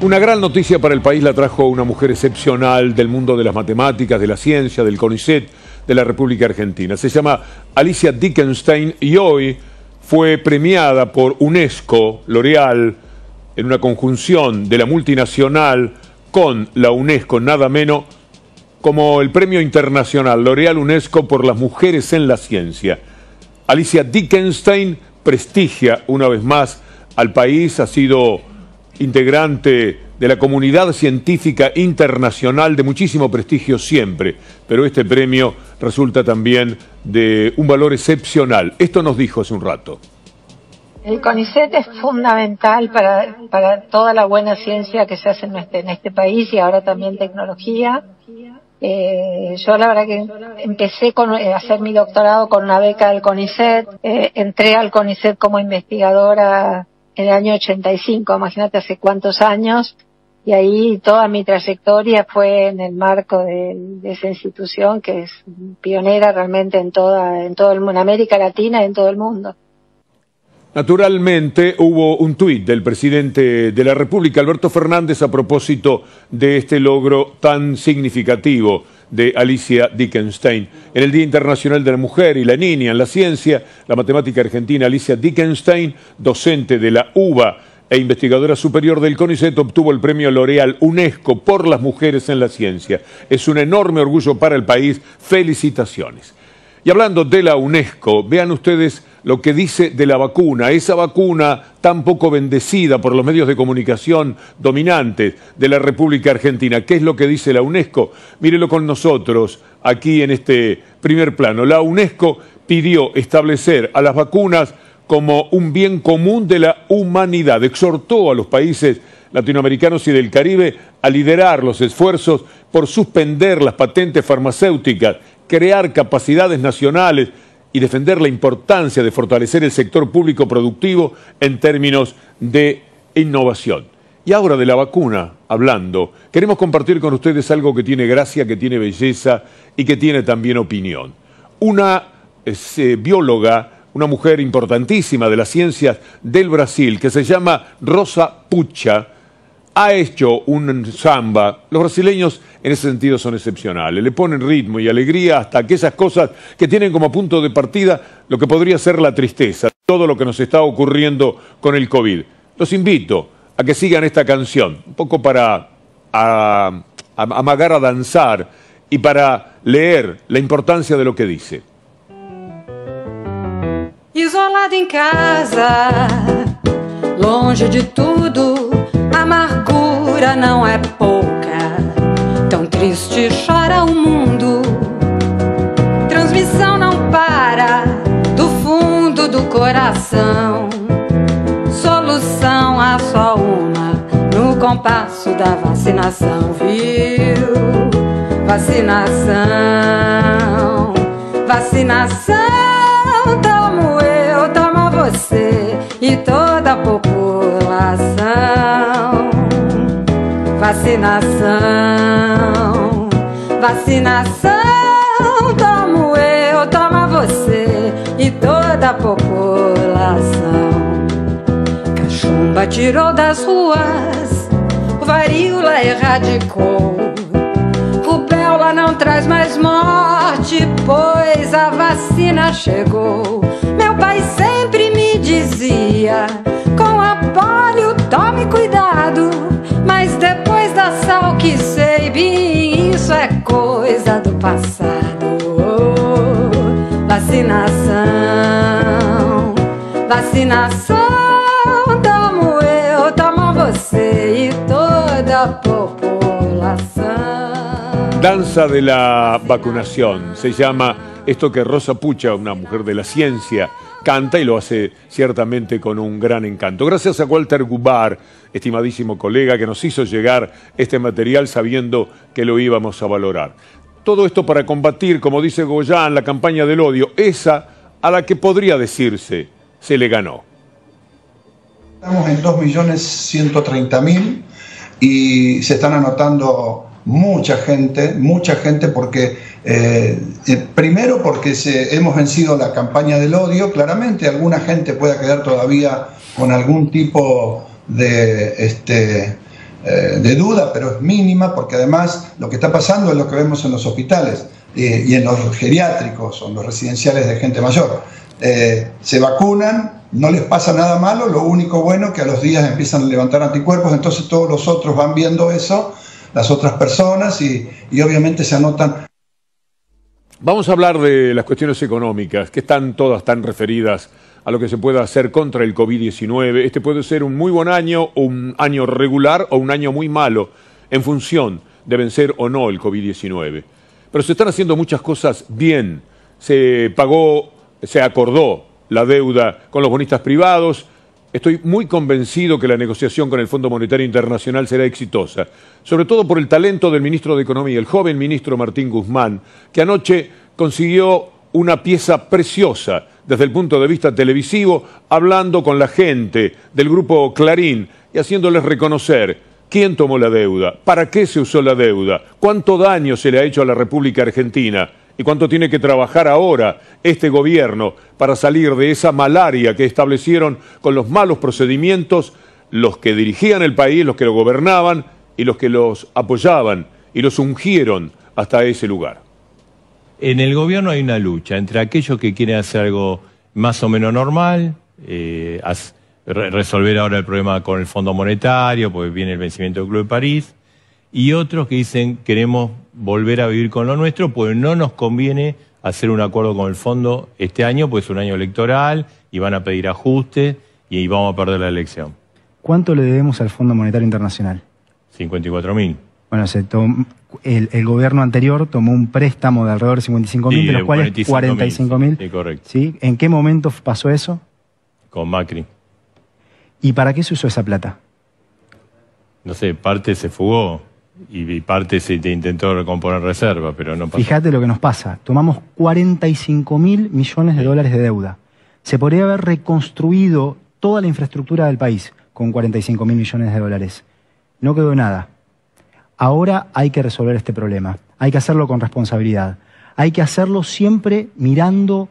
Una gran noticia para el país la trajo una mujer excepcional del mundo de las matemáticas, de la ciencia, del CONICET, de la República Argentina. Se llama Alicia Dickenstein y hoy fue premiada por UNESCO, L'Oréal, en una conjunción de la multinacional con la UNESCO, nada menos como el premio internacional L'Oréal UNESCO por las mujeres en la ciencia. Alicia Dickenstein prestigia una vez más al país, ha sido integrante de la comunidad científica internacional de muchísimo prestigio siempre, pero este premio resulta también de un valor excepcional. Esto nos dijo hace un rato. El CONICET es fundamental para toda la buena ciencia que se hace en este país y ahora también tecnología. Yo la verdad que empecé a hacer mi doctorado con una beca del CONICET, entré al CONICET como investigadora en el año 85, imagínate hace cuántos años, y ahí toda mi trayectoria fue en el marco de esa institución que es pionera realmente en América Latina y en todo el mundo. Naturalmente hubo un tuit del presidente de la República, Alberto Fernández, a propósito de este logro tan significativo de Alicia Dickenstein. En el Día Internacional de la Mujer y la Niña en la Ciencia, la matemática argentina Alicia Dickenstein, docente de la UBA e investigadora superior del CONICET, obtuvo el premio L'Oréal UNESCO por las mujeres en la ciencia. Es un enorme orgullo para el país. Felicitaciones. Y hablando de la UNESCO, vean ustedes lo que dice de la vacuna, esa vacuna tan poco bendecida por los medios de comunicación dominantes de la República Argentina. ¿Qué es lo que dice la UNESCO? Mírelo con nosotros aquí en este primer plano. La UNESCO pidió establecer a las vacunas como un bien común de la humanidad. Exhortó a los países latinoamericanos y del Caribe a liderar los esfuerzos por suspender las patentes farmacéuticas, crear capacidades nacionales y defender la importancia de fortalecer el sector público productivo en términos de innovación. Y ahora de la vacuna, hablando, queremos compartir con ustedes algo que tiene gracia, que tiene belleza y que tiene también opinión. Una bióloga, una mujer importantísima de las ciencias del Brasil, que se llama Rosa Pucha, ha hecho un samba. Los brasileños en ese sentido son excepcionales, le ponen ritmo y alegría hasta aquellas cosas que tienen como punto de partida lo que podría ser la tristeza, todo lo que nos está ocurriendo con el COVID. Los invito a que sigan esta canción, un poco para amagar a danzar y para leer la importancia de lo que dice. Isolado em casa, longe de tudo, a amargura não é pouca. Tão triste chora o mundo. Transmissão não para do fundo do coração. Solução há só uma no compasso da vacinação, viu? Vacinação, vacinação. Tomo eu, toma você e toda a população. Vacinação, vacinação. Tomo eu, toma você e toda a população. Cachumba tirou das ruas, varíola erradicou. Rubéola não traz mais morte, pois a vacina chegou. Meu pai sempre me dizia, com a polio tome cuidado, mas depois da sal que sei bem, isso é coisa do passado. Vacinação, vacinação. Tomo eu, toma você e toda a população. Danza de la vacunación, se llama esto que Rosa Pucha, una mujer de la ciencia, canta y lo hace ciertamente con un gran encanto. Gracias a Walter Gubar, estimadísimo colega, que nos hizo llegar este material sabiendo que lo íbamos a valorar. Todo esto para combatir, como dice Goyan, la campaña del odio, esa a la que podría decirse se le ganó. Estamos en 2.130.000 y se están anotando mucha gente porque primero porque hemos vencido la campaña del odio. Claramente alguna gente puede quedar todavía con algún tipo de de duda, pero es mínima, porque además lo que está pasando es lo que vemos en los hospitales y en los geriátricos o en los residenciales de gente mayor. Se vacunan, no les pasa nada malo, lo único bueno es que a los días empiezan a levantar anticuerpos, entonces todos los otros van viendo eso, las otras personas, y obviamente se anotan. Vamos a hablar de las cuestiones económicas, que están todas tan referidas a lo que se pueda hacer contra el COVID-19. Este puede ser un muy buen año, o un año regular, o un año muy malo, en función de vencer o no el COVID-19. Pero se están haciendo muchas cosas bien. Se acordó la deuda con los bonistas privados. Estoy muy convencido que la negociación con el Fondo Monetario Internacional será exitosa, sobre todo por el talento del ministro de Economía, el joven ministro Martín Guzmán, que anoche consiguió una pieza preciosa desde el punto de vista televisivo, hablando con la gente del grupo Clarín y haciéndoles reconocer quién tomó la deuda, para qué se usó la deuda, cuánto daño se le ha hecho a la República Argentina y cuánto tiene que trabajar ahora este gobierno para salir de esa malaria que establecieron con los malos procedimientos los que dirigían el país, los que lo gobernaban y los que los apoyaban y los ungieron hasta ese lugar. En el gobierno hay una lucha entre aquellos que quieren hacer algo más o menos normal, resolver ahora el problema con el Fondo Monetario, porque viene el vencimiento del Club de París, y otros que dicen queremos volver a vivir con lo nuestro, pues no nos conviene hacer un acuerdo con el fondo este año, pues es un año electoral y van a pedir ajustes y vamos a perder la elección. ¿Cuánto le debemos al Fondo Monetario Internacional? 54.000. Bueno, el gobierno anterior tomó un préstamo de alrededor de 55.000, de los cuales 45.000. Sí, correcto. ¿Sí? ¿En qué momento pasó eso? Con Macri. ¿Y para qué se usó esa plata? No sé, parte se fugó y parte se intentó recomponer reserva, pero no pasó. Fíjate lo que nos pasa. Tomamos 45.000 millones de dólares de deuda. Se podría haber reconstruido toda la infraestructura del país con 45.000 millones de dólares. No quedó nada. Ahora hay que resolver este problema. Hay que hacerlo con responsabilidad. Hay que hacerlo siempre mirando,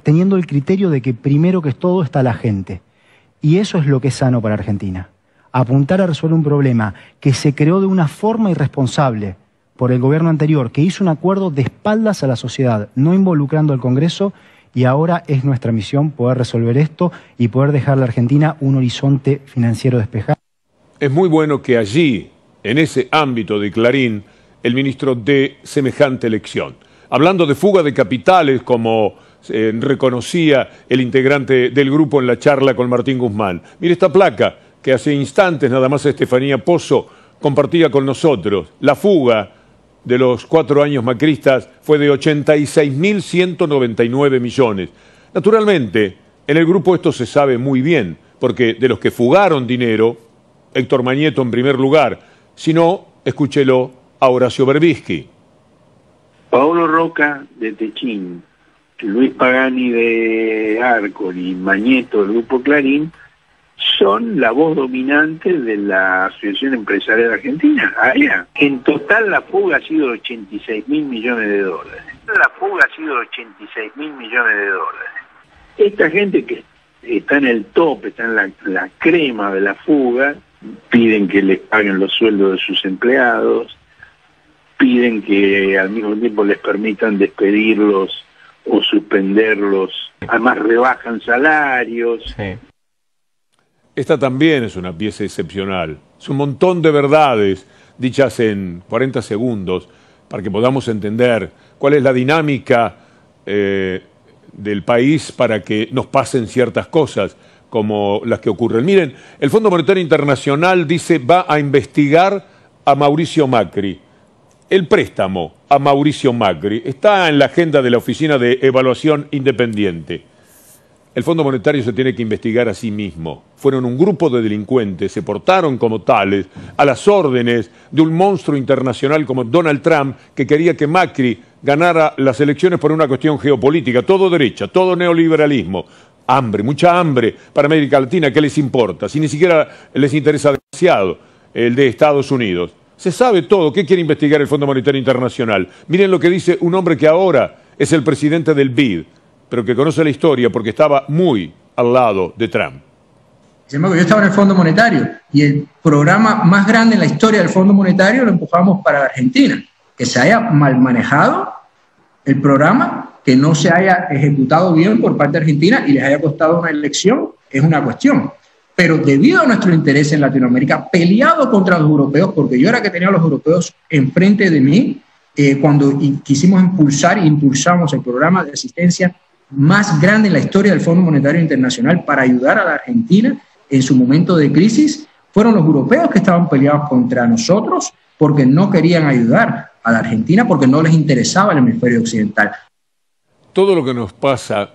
teniendo el criterio de que primero que todo está la gente. Y eso es lo que es sano para Argentina. Apuntar a resolver un problema que se creó de una forma irresponsable por el gobierno anterior, que hizo un acuerdo de espaldas a la sociedad, no involucrando al Congreso, y ahora es nuestra misión poder resolver esto y poder dejar a la Argentina un horizonte financiero despejado. Es muy bueno que allí, en ese ámbito de Clarín, el ministro dé semejante lección. Hablando de fuga de capitales, como reconocía el integrante del grupo en la charla con Martín Guzmán. Mire esta placa que hace instantes nada más Estefanía Pozo compartía con nosotros. La fuga de los 4 años macristas fue de 86.199 millones. Naturalmente, en el grupo esto se sabe muy bien, porque de los que fugaron dinero, Héctor Mañeto en primer lugar, si no, escúchelo a Horacio Berbisky. Paolo Roca de Techín, Luis Pagani de Arcor y Mañeto del Grupo Clarín son la voz dominante de la Asociación Empresarial Argentina. En total la fuga ha sido de 86.000 millones de dólares. La fuga ha sido de 86.000 millones de dólares. Esta gente que está en el top, está en la crema de la fuga, piden que les paguen los sueldos de sus empleados, piden que al mismo tiempo les permitan despedirlos o suspenderlos, además rebajan salarios. Sí. Esta también es una pieza excepcional. Es un montón de verdades dichas en 40 segundos para que podamos entender cuál es la dinámica del país para que nos pasen ciertas cosas como las que ocurren. Miren, el Fondo Monetario Internacional dice va a investigar a Mauricio Macri. El préstamo a Mauricio Macri está en la agenda de la Oficina de Evaluación Independiente. El Fondo Monetario se tiene que investigar a sí mismo. Fueron un grupo de delincuentes, se portaron como tales, a las órdenes de un monstruo internacional como Donald Trump, que quería que Macri ganara las elecciones por una cuestión geopolítica. Todo derecha, todo neoliberalismo. Hambre, mucha hambre para América Latina. ¿Qué les importa? Si ni siquiera les interesa demasiado el de Estados Unidos. Se sabe todo. ¿Qué quiere investigar el Fondo Monetario Internacional? Miren lo que dice un hombre que ahora es el presidente del BID, pero que conoce la historia porque estaba muy al lado de Trump. Sin embargo, yo estaba en el Fondo Monetario y el programa más grande en la historia del Fondo Monetario lo empujamos para Argentina. Que se haya mal manejado el programa, que no se haya ejecutado bien por parte de Argentina y les haya costado una elección, es una cuestión. Pero debido a nuestro interés en Latinoamérica, peleado contra los europeos, porque yo era que tenía a los europeos enfrente de mí, cuando quisimos impulsamos el programa de asistencia más grande en la historia del Fondo Monetario Internacional para ayudar a la Argentina en su momento de crisis, fueron los europeos que estaban peleados contra nosotros porque no querían ayudar a la Argentina, porque no les interesaba el hemisferio occidental. Todo lo que nos pasa,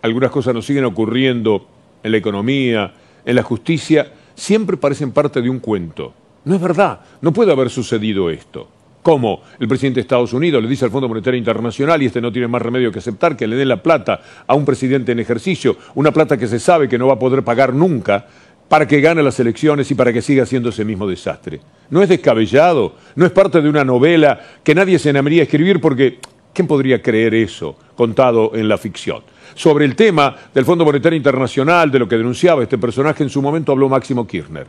algunas cosas nos siguen ocurriendo en la economía, en la justicia, siempre parecen parte de un cuento. No es verdad, no puede haber sucedido esto. ¿Cómo? El presidente de Estados Unidos le dice al Fondo Monetario Internacional, y este no tiene más remedio que aceptar, que le den la plata a un presidente en ejercicio, una plata que se sabe que no va a poder pagar nunca, para que gane las elecciones y para que siga haciendo ese mismo desastre. ¿No es descabellado? ¿No es parte de una novela que nadie se animaría a escribir? Porque ¿quién podría creer eso contado en la ficción? Sobre el tema del Fondo Monetario Internacional, de lo que denunciaba este personaje, en su momento habló Máximo Kirchner.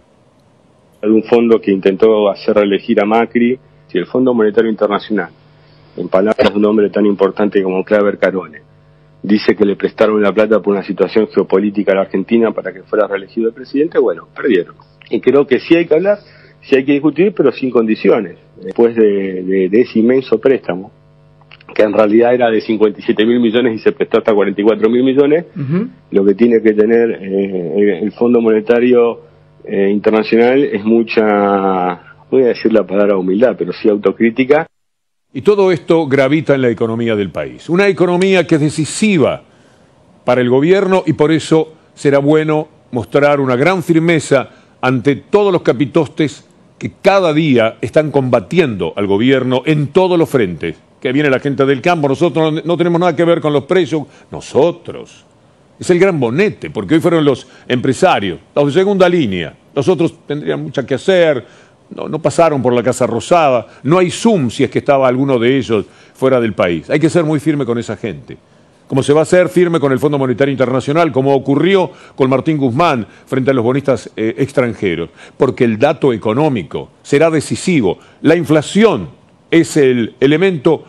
Hay un fondo que intentó hacer reelegir a Macri, si el Fondo Monetario Internacional, en palabras de un hombre tan importante como Claver Carone, dice que le prestaron la plata por una situación geopolítica a la Argentina para que fuera reelegido el presidente, bueno, perdieron. Y creo que sí hay que hablar, sí hay que discutir, pero sin condiciones. Después de ese inmenso préstamo, que en realidad era de 57.000 millones y se prestó hasta 44.000 millones, lo que tiene que tener el Fondo Monetario Internacional es mucha, voy a decir la palabra humildad, pero sí autocrítica. Y todo esto gravita en la economía del país. Una economía que es decisiva para el gobierno y por eso será bueno mostrar una gran firmeza ante todos los capitostes que cada día están combatiendo al gobierno en todos los frentes. Que viene la gente del campo, nosotros no tenemos nada que ver con los precios, nosotros. Es el gran bonete, porque hoy fueron los empresarios, los de segunda línea. Los otros tendrían mucho que hacer. No pasaron por la Casa Rosada, no hay Zoom si es que estaba alguno de ellos fuera del país. Hay que ser muy firme con esa gente. Como se va a ser firme con el Fondo Monetario Internacional, como ocurrió con Martín Guzmán frente a los bonistas extranjeros. Porque el dato económico será decisivo. La inflación es el elemento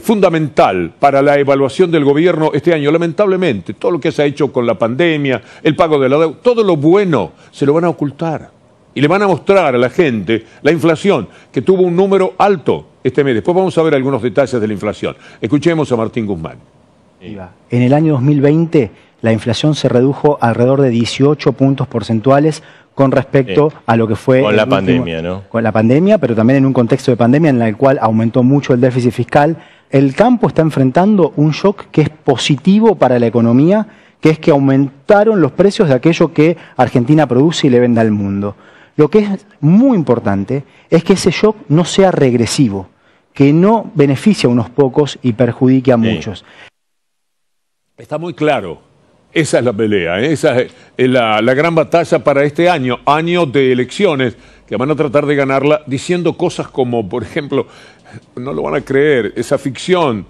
fundamental para la evaluación del gobierno este año. Lamentablemente, todo lo que se ha hecho con la pandemia, el pago de la deuda, todo lo bueno se lo van a ocultar. Y le van a mostrar a la gente la inflación, que tuvo un número alto este mes. Después vamos a ver algunos detalles de la inflación. Escuchemos a Martín Guzmán. En el año 2020, la inflación se redujo alrededor de 18 puntos porcentuales con respecto a lo que fue... Con la pandemia, ¿no? Con la pandemia, pero también en un contexto de pandemia en el cual aumentó mucho el déficit fiscal. El campo está enfrentando un shock que es positivo para la economía, que es que aumentaron los precios de aquello que Argentina produce y le vende al mundo. Lo que es muy importante es que ese shock no sea regresivo, que no beneficie a unos pocos y perjudique a muchos. Está muy claro, esa es la pelea, esa es la gran batalla para este año, año de elecciones, que van a tratar de ganarla diciendo cosas como, por ejemplo, no lo van a creer, esa ficción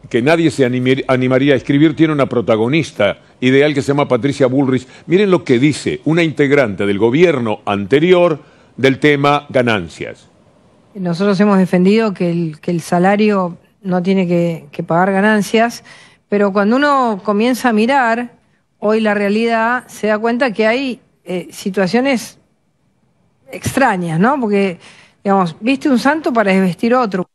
que nadie se animaría a escribir tiene una protagonista ideal que se llama Patricia Bullrich. Miren lo que dice una integrante del gobierno anterior del tema ganancias. Nosotros hemos defendido que el salario no tiene que pagar ganancias, pero cuando uno comienza a mirar hoy la realidad, se da cuenta que hay situaciones extrañas, ¿no? Porque, digamos, viste un santo para desvestir otro.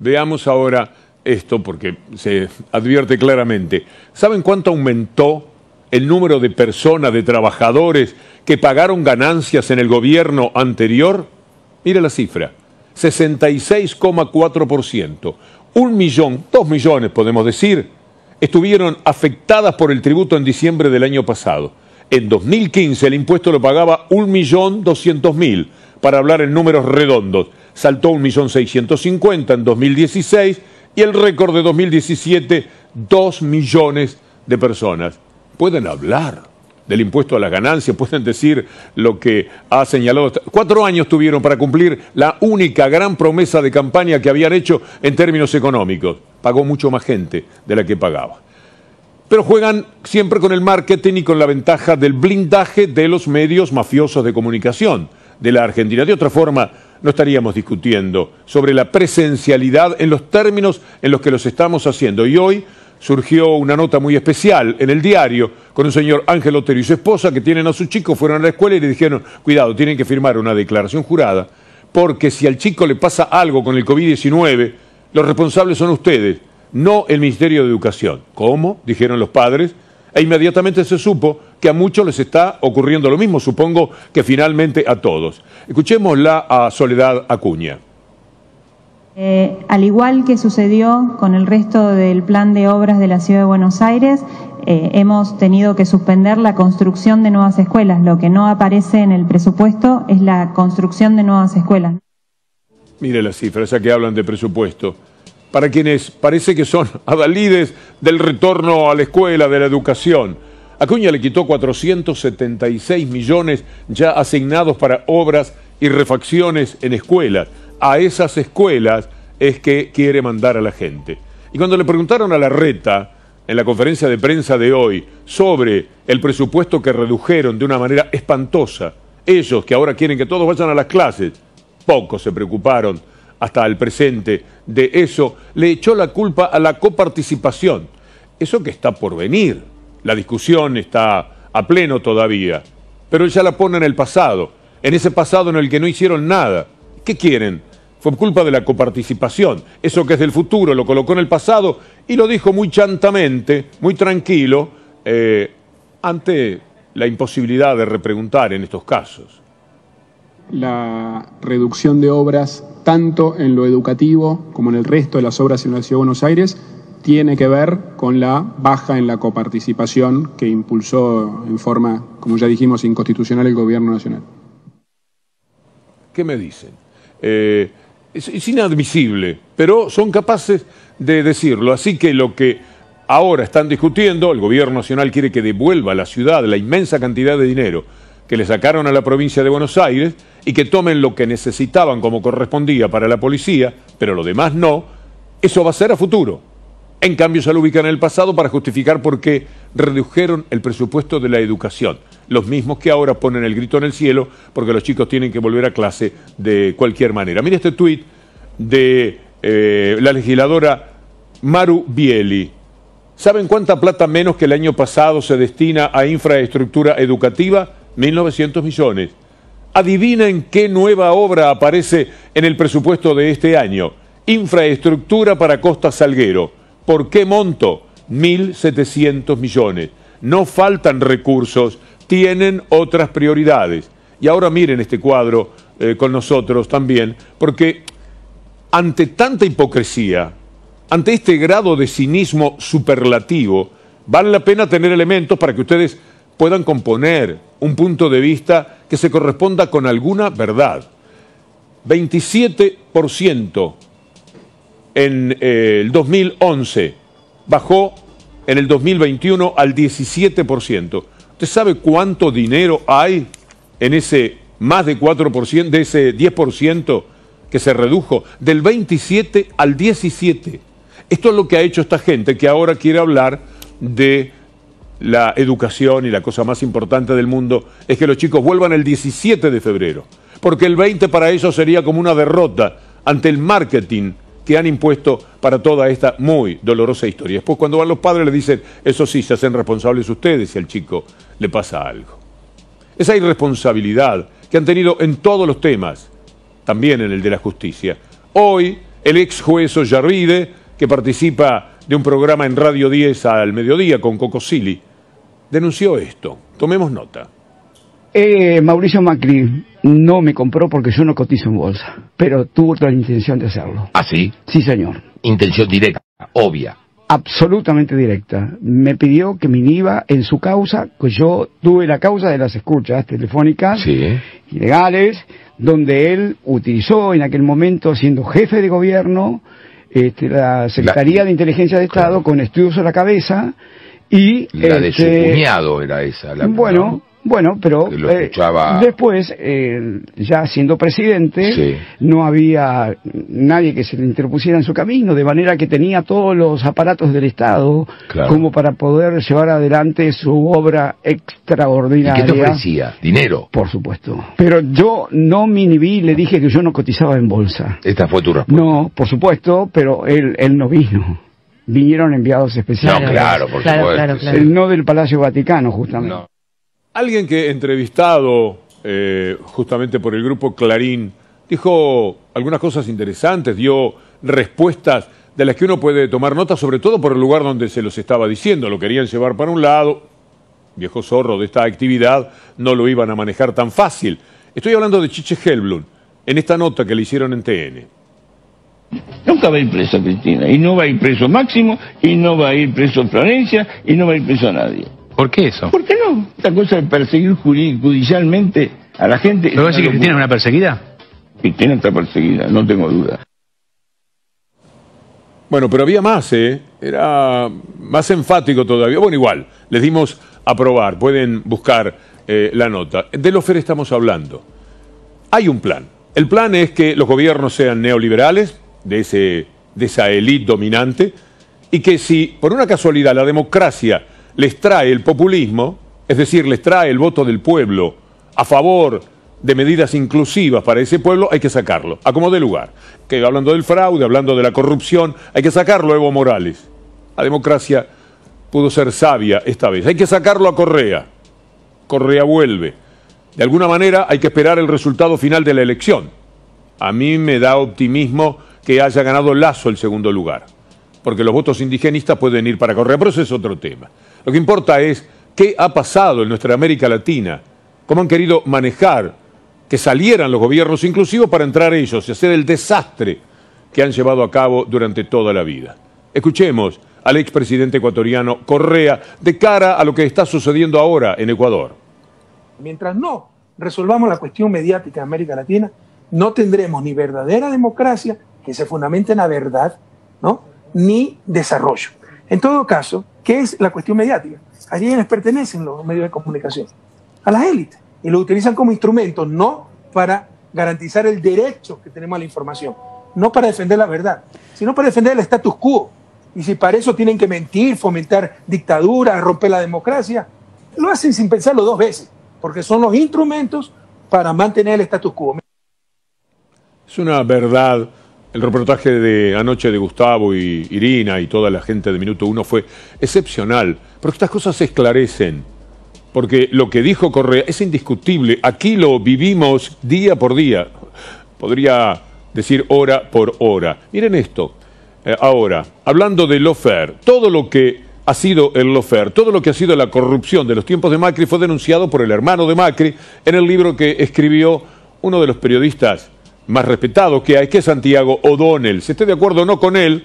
Veamos ahora esto porque se advierte claramente. ¿Saben cuánto aumentó el número de personas, de trabajadores que pagaron ganancias en el gobierno anterior? Mire la cifra, 66,4%. 1 millón, 2 millones podemos decir, estuvieron afectadas por el tributo en diciembre del año pasado. En 2015 el impuesto lo pagaba 1.200.000, para hablar en números redondos. Saltó 1.650.000 en 2016 y el récord de 2017, 2 millones de personas. Pueden hablar del impuesto a las ganancias, pueden decir lo que ha señalado. 4 años tuvieron para cumplir la única gran promesa de campaña que habían hecho en términos económicos. Pagó mucho más gente de la que pagaba. pero juegan siempre con el marketing y con la ventaja del blindaje de los medios mafiosos de comunicación de la Argentina. De otra forma, no estaríamos discutiendo sobre la presencialidad en los términos en los que los estamos haciendo. Y hoy surgió una nota muy especial en el diario con un señor Ángel Otero y su esposa que tienen a su chico, fueron a la escuela y le dijeron, cuidado, tienen que firmar una declaración jurada, porque si al chico le pasa algo con el COVID-19, los responsables son ustedes, no el Ministerio de Educación. ¿Cómo? Dijeron los padres. E inmediatamente se supo que a muchos les está ocurriendo lo mismo, supongo que finalmente a todos. Escuchémosla a Soledad Acuña. Al igual que sucedió con el resto del plan de obras de la Ciudad de Buenos Aires, hemos tenido que suspender la construcción de nuevas escuelas. Lo que no aparece en el presupuesto es la construcción de nuevas escuelas. Mire las cifras, ya que hablan de presupuesto. Para quienes parece que son adalides del retorno a la escuela, de la educación, Acuña le quitó 476 millones ya asignados para obras y refacciones en escuelas. A esas escuelas es que quiere mandar a la gente. Y cuando le preguntaron a Larreta, en la conferencia de prensa de hoy, sobre el presupuesto que redujeron de una manera espantosa, ellos que ahora quieren que todos vayan a las clases, pocos se preocuparon hasta el presente de eso, le echó la culpa a la coparticipación. Eso que está por venir. La discusión está a pleno todavía, pero él ya la pone en el pasado, en ese pasado en el que no hicieron nada. ¿Qué quieren? Fue culpa de la coparticipación. Eso que es del futuro lo colocó en el pasado y lo dijo muy chantamente, muy tranquilo, ante la imposibilidad de repreguntar en estos casos. La reducción de obras, tanto en lo educativo como en el resto de las obras en la Ciudad de Buenos Aires, tiene que ver con la baja en la coparticipación que impulsó en forma, como ya dijimos, inconstitucional el Gobierno Nacional. ¿Qué me dicen? Es inadmisible, pero son capaces de decirlo. Así que lo que ahora están discutiendo, el Gobierno Nacional quiere que devuelva a la ciudad la inmensa cantidad de dinero que le sacaron a la provincia de Buenos Aires y que tomen lo que necesitaban como correspondía para la policía, pero lo demás no. Eso va a ser a futuro. En cambio se lo ubican en el pasado para justificar por qué redujeron el presupuesto de la educación. Los mismos que ahora ponen el grito en el cielo porque los chicos tienen que volver a clase de cualquier manera. Mire este tuit de la legisladora Maru Bieli. ¿Saben cuánta plata menos que el año pasado se destina a infraestructura educativa? 1.900 millones. Adivinen qué nueva obra aparece en el presupuesto de este año. Infraestructura para Costa Salguero. ¿Por qué monto? 1.700 millones. No faltan recursos, tienen otras prioridades. Y ahora miren este cuadro con nosotros también, porque ante tanta hipocresía, ante este grado de cinismo superlativo, vale la pena tener elementos para que ustedes puedan componer un punto de vista que se corresponda con alguna verdad. 27% en el 2011, bajó en el 2021 al 17%. ¿Usted sabe cuánto dinero hay en ese más de 4%, de ese 10% que se redujo? Del 27 al 17. Esto es lo que ha hecho esta gente que ahora quiere hablar de la educación, y la cosa más importante del mundo es que los chicos vuelvan el 17 de febrero, porque el 20 para ellos sería como una derrota ante el marketing que han impuesto para toda esta muy dolorosa historia. Después cuando van los padres le dicen, eso sí, se hacen responsables ustedes si al chico le pasa algo. Esa irresponsabilidad que han tenido en todos los temas, también en el de la justicia. Hoy el ex juez Ollarvide, que participa de un programa en Radio 10 al mediodía con Coco Silly, denunció esto. Tomemos nota. Mauricio Macri no me compró porque yo no cotizo en bolsa, pero tuvo toda la intención de hacerlo. ¿Ah, sí? Sí, señor. Intención directa, obvia. Absolutamente directa. Me pidió que me inhiba en su causa, que yo tuve la causa de las escuchas telefónicas ilegales, donde él utilizó en aquel momento, siendo jefe de gobierno, la Secretaría de Inteligencia de Estado, con estudios a la cabeza, y la de su cuñado era esa. Bueno, Bueno, pero lo escuchaba... después, ya siendo presidente, Sí. no había nadie que se le interpusiera en su camino, de manera que tenía todos los aparatos del Estado Claro. como para poder llevar adelante su obra ¿Y extraordinaria. qué te ofrecía? ¿Dinero? Por supuesto. Pero yo no me inhibí, le dije que yo no cotizaba en bolsa. Esta fue tu respuesta. No, por supuesto, pero él no vino. Vinieron enviados especiales. No, claro, por supuesto. No del Palacio Vaticano, justamente. No. Alguien que entrevistado justamente por el grupo Clarín dijo algunas cosas interesantes, dio respuestas de las que uno puede tomar nota, sobre todo por el lugar donde se los estaba diciendo. Lo querían llevar para un lado, viejo zorro de esta actividad, no lo iban a manejar tan fácil. Estoy hablando de Chiche Helblum, en esta nota que le hicieron en TN. Nunca va a ir preso Cristina, y no va a ir preso Máximo, y no va a ir preso Florencia, y no va a ir preso nadie. ¿Por qué eso? ¿Por qué no? Esta cosa de perseguir judicialmente a la gente... ¿Pero vos decís que Cristina es una perseguida? Cristina está perseguida, no tengo duda. Bueno, pero había más, era más enfático todavía. Bueno, igual, les dimos a probar, pueden buscar la nota. De Lofer estamos hablando. Hay un plan. El plan es que los gobiernos sean neoliberales, de esa élite dominante, y que si por una casualidad la democracia les trae el populismo, es decir, les trae el voto del pueblo a favor de medidas inclusivas para ese pueblo, hay que sacarlo, a como dé lugar. Que hablando del fraude, hablando de la corrupción, hay que sacarlo a Evo Morales. La democracia pudo ser sabia esta vez. Hay que sacarlo a Correa. Correa vuelve. De alguna manera hay que esperar el resultado final de la elección. A mí me da optimismo que haya ganado Lasso el segundo lugar, porque los votos indigenistas pueden ir para Correa, pero eso es otro tema. Lo que importa es qué ha pasado en nuestra América Latina, cómo han querido manejar que salieran los gobiernos inclusivos para entrar ellos y hacer el desastre que han llevado a cabo durante toda la vida. Escuchemos al expresidente ecuatoriano Correa de cara a lo que está sucediendo ahora en Ecuador. Mientras no resolvamos la cuestión mediática en América Latina, no tendremos ni verdadera democracia, que se fundamente en la verdad, ¿no?, ni desarrollo. En todo caso, ¿qué es la cuestión mediática? A quienes pertenecen los medios de comunicación, a las élites, y lo utilizan como instrumento, no para garantizar el derecho que tenemos a la información, no para defender la verdad, sino para defender el status quo. Y si para eso tienen que mentir, fomentar dictaduras, romper la democracia, lo hacen sin pensarlo dos veces, porque son los instrumentos para mantener el status quo. Es una verdad. El reportaje de anoche de Gustavo y Irina y toda la gente de Minuto Uno fue excepcional, pero estas cosas se esclarecen, porque lo que dijo Correa es indiscutible. Aquí lo vivimos día por día, podría decir hora por hora. Miren esto, ahora, hablando de Lofer, todo lo que ha sido el Lofer, todo lo que ha sido la corrupción de los tiempos de Macri fue denunciado por el hermano de Macri en el libro que escribió uno de los periodistas más respetado que hay, que es Santiago O'Donnell. Si esté de acuerdo o no con él,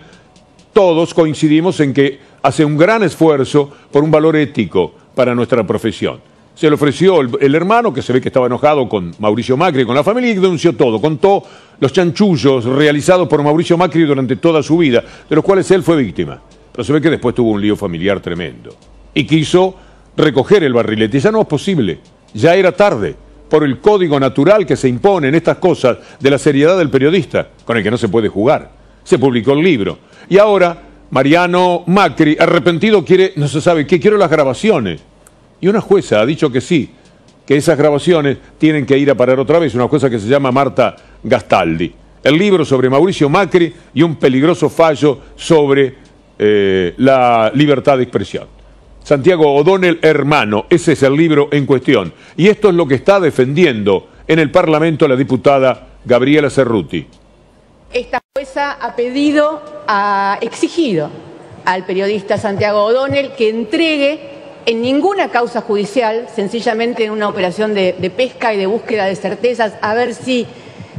todos coincidimos en que hace un gran esfuerzo por un valor ético para nuestra profesión. Se le ofreció el hermano, que se ve que estaba enojado con Mauricio Macri, con la familia, y denunció todo. Contó los chanchullos realizados por Mauricio Macri durante toda su vida, de los cuales él fue víctima. Pero se ve que después tuvo un lío familiar tremendo. Y quiso recoger el barrilete. Ya no es posible, ya era tarde, por el código natural que se impone en estas cosas de la seriedad del periodista, con el que no se puede jugar. Se publicó el libro. Y ahora Mariano Macri, arrepentido, quiere, no se sabe qué, quiere las grabaciones. Y una jueza ha dicho que sí, que esas grabaciones tienen que ir a parar otra vez, una jueza que se llama Marta Gastaldi. El libro sobre Mauricio Macri y un peligroso fallo sobre la libertad de expresión. Santiago O'Donnell, hermano, ese es el libro en cuestión. Y esto es lo que está defendiendo en el Parlamento la diputada Gabriela Cerruti. Esta jueza ha exigido al periodista Santiago O'Donnell que entregue en ninguna causa judicial, sencillamente en una operación de pesca y de búsqueda de certezas, a ver si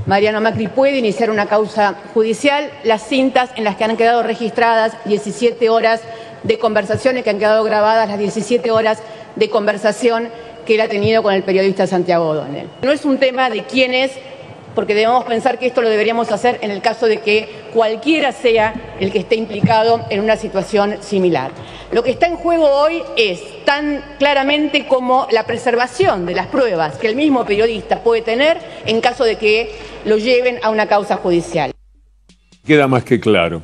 Mariano Macri puede iniciar una causa judicial, las cintas en las que han quedado registradas 17 horas de conversaciones, que han quedado grabadas las 17 horas de conversación que él ha tenido con el periodista Santiago O'Donnell. No es un tema de quién es porque debemos pensar que esto lo deberíamos hacer en el caso de que cualquiera sea el que esté implicado en una situación similar. Lo que está en juego hoy es tan claramente como la preservación de las pruebas que el mismo periodista puede tener en caso de que lo lleven a una causa judicial. Queda más que claro.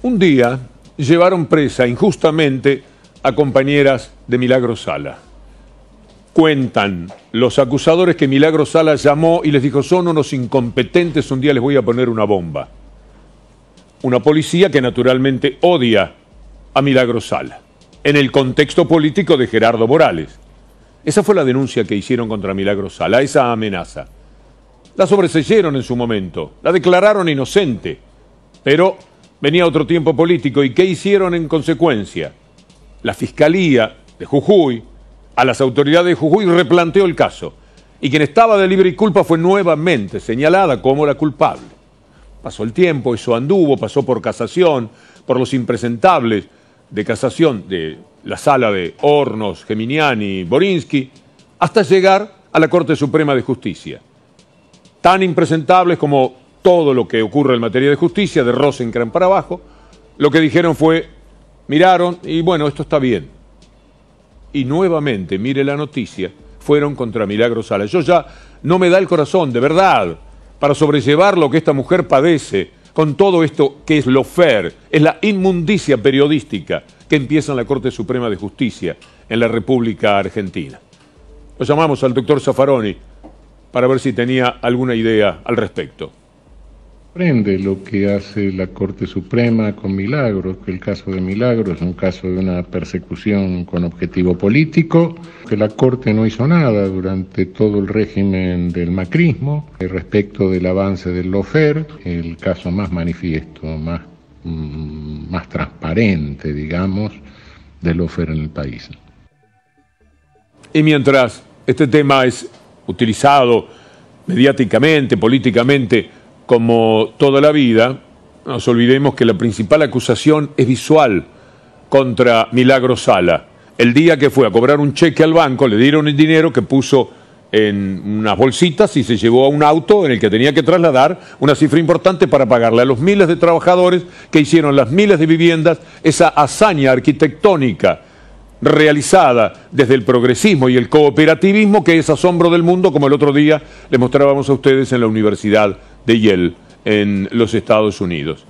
Un día llevaron presa injustamente a compañeras de Milagro Sala. Cuentan los acusadores que Milagro Sala llamó y les dijo: son unos incompetentes, un día les voy a poner una bomba. Una policía que naturalmente odia a Milagro Sala, en el contexto político de Gerardo Morales. Esa fue la denuncia que hicieron contra Milagro Sala, esa amenaza. La sobreseyeron en su momento, la declararon inocente, pero venía otro tiempo político. ¿Y qué hicieron en consecuencia? La Fiscalía de Jujuy, a las autoridades de Jujuy, replanteó el caso. Y quien estaba de libre y culpa fue nuevamente señalada como la culpable. Pasó el tiempo, eso anduvo, pasó por casación, por los impresentables de casación de la sala de Hornos, Geminiani, Borinsky, hasta llegar a la Corte Suprema de Justicia. Tan impresentables como todo lo que ocurre en materia de justicia, de Rosenkrantz para abajo, lo que dijeron fue, miraron y bueno, esto está bien. Y nuevamente, mire la noticia, fueron contra Milagro Sala. Yo ya no me da el corazón, de verdad, para sobrellevar lo que esta mujer padece con todo esto que es lawfare, es la inmundicia periodística que empieza en la Corte Suprema de Justicia en la República Argentina. Lo llamamos al doctor Zaffaroni para ver si tenía alguna idea al respecto. Sorprende lo que hace la Corte Suprema con Milagro, que el caso de Milagro es un caso de una persecución con objetivo político, que la Corte no hizo nada durante todo el régimen del macrismo respecto del avance del lawfare, el caso más manifiesto, más transparente, digamos, del lawfare en el país. Y mientras este tema es utilizado mediáticamente, políticamente, como toda la vida, no nos olvidemos que la principal acusación es visual contra Milagro Sala. El día que fue a cobrar un cheque al banco, le dieron el dinero que puso en unas bolsitas y se llevó a un auto en el que tenía que trasladar una cifra importante para pagarle a los miles de trabajadores que hicieron las miles de viviendas, esa hazaña arquitectónica realizada desde el progresismo y el cooperativismo que es asombro del mundo, como el otro día les mostrábamos a ustedes en la Universidad de Yale, en los Estados Unidos.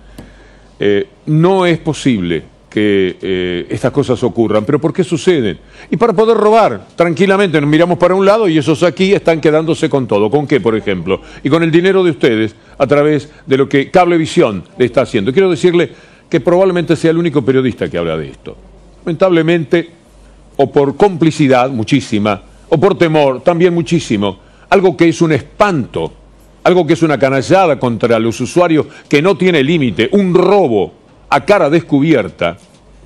No es posible que estas cosas ocurran, pero ¿por qué suceden? Y para poder robar tranquilamente, nos miramos para un lado y esos aquí están quedándose con todo. ¿Con qué, por ejemplo? Y con el dinero de ustedes a través de lo que Cablevisión le está haciendo. Quiero decirle que probablemente sea el único periodista que habla de esto. Lamentablemente, o por complicidad, muchísima, o por temor, también muchísimo, algo que es un espanto, algo que es una canallada contra los usuarios que no tiene límite, un robo a cara descubierta,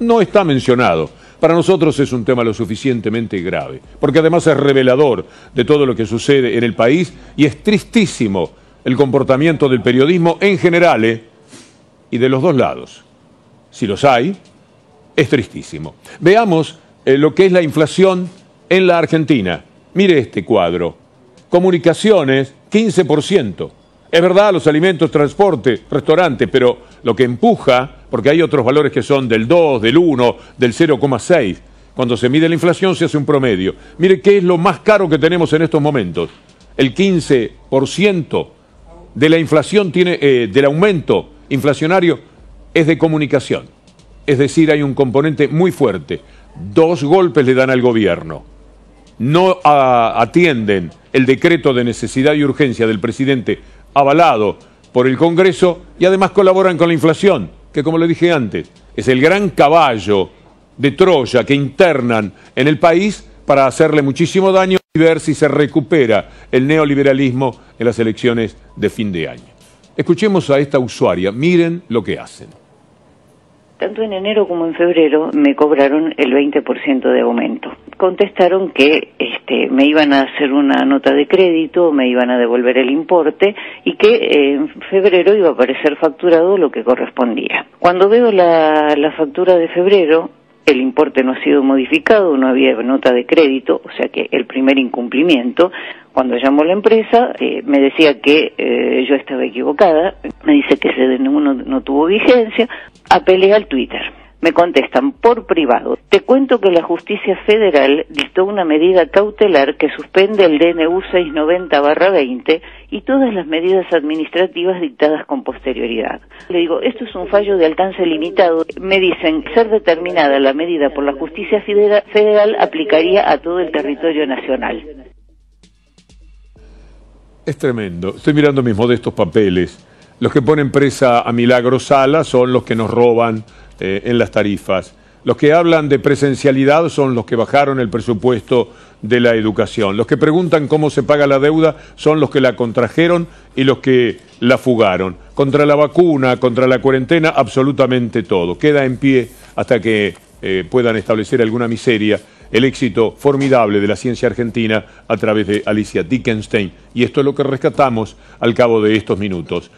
no está mencionado. Para nosotros es un tema lo suficientemente grave, porque además es revelador de todo lo que sucede en el país y es tristísimo el comportamiento del periodismo en general y de los dos lados. Si los hay, es tristísimo. Veamos lo que es la inflación en la Argentina. Mire este cuadro. Comunicaciones, 15%. Es verdad, los alimentos, transporte, restaurante, pero lo que empuja, porque hay otros valores que son del 2, del 1, del 0,6. Cuando se mide la inflación se hace un promedio. Mire qué es lo más caro que tenemos en estos momentos. El 15% de la inflación del aumento inflacionario es de comunicación. Es decir, hay un componente muy fuerte. 2 golpes le dan al gobierno. No atienden el decreto de necesidad y urgencia del presidente avalado por el Congreso y además colaboran con la inflación, que como le dije antes, es el gran caballo de Troya que internan en el país para hacerle muchísimo daño y ver si se recupera el neoliberalismo en las elecciones de fin de año. Escuchemos a esta usuaria, miren lo que hacen. Tanto en enero como en febrero me cobraron el 20% de aumento. Contestaron que me iban a hacer una nota de crédito, me iban a devolver el importe y que en febrero iba a aparecer facturado lo que correspondía. Cuando veo la factura de febrero, El importe no ha sido modificado, no había nota de crédito, o sea que el primer incumplimiento. Cuando llamó la empresa, me decía que yo estaba equivocada, me dice que ese DNU no tuvo vigencia, apelé al Twitter. Me contestan por privado. Te cuento que la Justicia Federal dictó una medida cautelar que suspende el DNU 690/20 y todas las medidas administrativas dictadas con posterioridad. Le digo, esto es un fallo de alcance limitado. Me dicen, ser determinada la medida por la Justicia Federal aplicaría a todo el territorio nacional. Es tremendo. Estoy mirando mis modestos papeles. Los que ponen presa a Milagro Sala son los que nos roban en las tarifas. Los que hablan de presencialidad son los que bajaron el presupuesto de la educación. Los que preguntan cómo se paga la deuda son los que la contrajeron y los que la fugaron. Contra la vacuna, contra la cuarentena, absolutamente todo. Queda en pie hasta que puedan establecer alguna miseria el éxito formidable de la ciencia argentina a través de Alicia Dickenstein. Y esto es lo que rescatamos al cabo de estos minutos.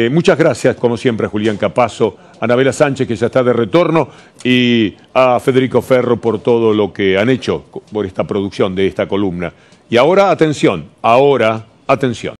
Muchas gracias, como siempre, a Julián Capazo, a Anabela Sánchez, que ya está de retorno, y a Federico Ferro por todo lo que han hecho por esta producción de esta columna. Y ahora, atención, atención.